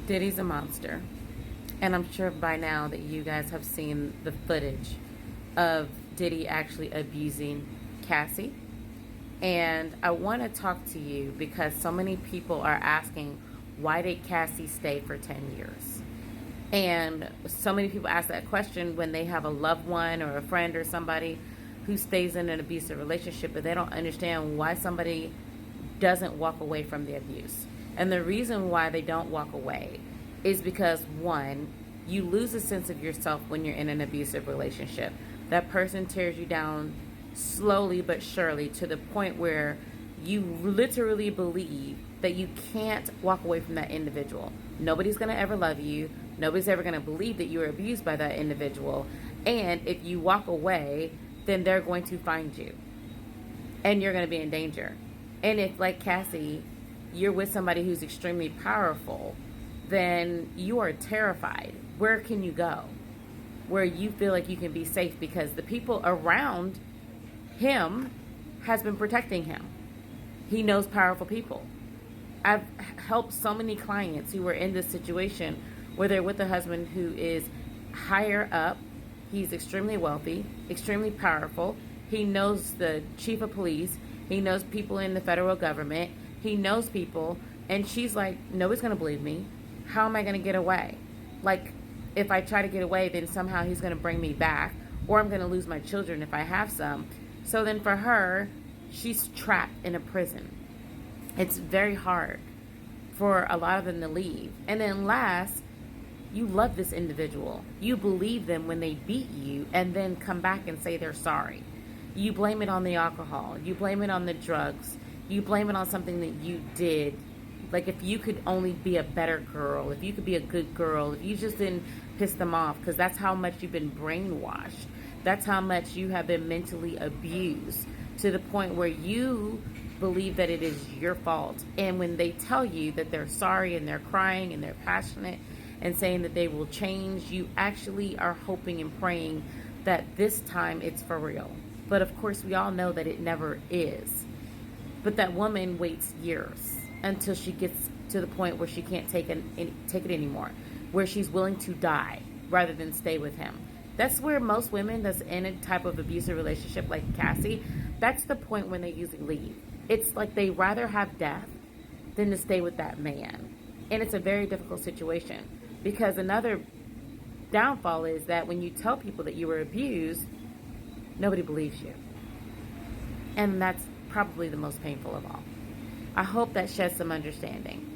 Diddy's a monster. And I'm sure by now that you guys have seen the footage of Diddy actually abusing Cassie. And I want to talk to you because so many people are asking, why did Cassie stay for 10 years? And so many people ask that question when they have a loved one or a friend or somebody who stays in an abusive relationship, but they don't understand why somebody doesn't walk away from the abuse. And the reason why they don't walk away is because, one, you lose a sense of yourself when you're in an abusive relationship. That person tears you down slowly but surely to the point where you literally believe that you can't walk away from that individual. Nobody's going to ever love you. Nobody's ever going to believe that you were abused by that individual. And if you walk away, then they're going to find you. And you're going to be in danger. And if, like Cassie, you're with somebody who's extremely powerful, then you are terrified. Where can you go? Where you feel like you can be safe because the people around him has been protecting him. He knows powerful people. I've helped so many clients who were in this situation where they're with a husband who is higher up. He's extremely wealthy, extremely powerful. He knows the chief of police. He knows people in the federal government. He knows people. And she's like, nobody's going to believe me. How am I going to get away? Like, if I try to get away, then somehow he's going to bring me back. Or I'm going to lose my children if I have some. So then for her, she's trapped in a prison. It's very hard for a lot of them to leave. And then last, you love this individual. You believe them when they beat you and then come back and say they're sorry. You blame it on the alcohol. You blame it on the drugs. You blame it on something that you did. Like if you could only be a better girl, if you could be a good girl, if you just didn't piss them off, because that's how much you've been brainwashed. That's how much you have been mentally abused to the point where you believe that it is your fault. And when they tell you that they're sorry and they're crying and they're passionate and saying that they will change, you actually are hoping and praying that this time it's for real. But of course, we all know that it never is. But that woman waits years until she gets to the point where she can't take it anymore, where she's willing to die rather than stay with him. That's where most women that's in a type of abusive relationship like Cassie, that's the point when they usually leave. It's like they rather have death than to stay with that man. And it's a very difficult situation because another downfall is that when you tell people that you were abused, nobody believes you. And that's probably the most painful of all. I hope that sheds some understanding.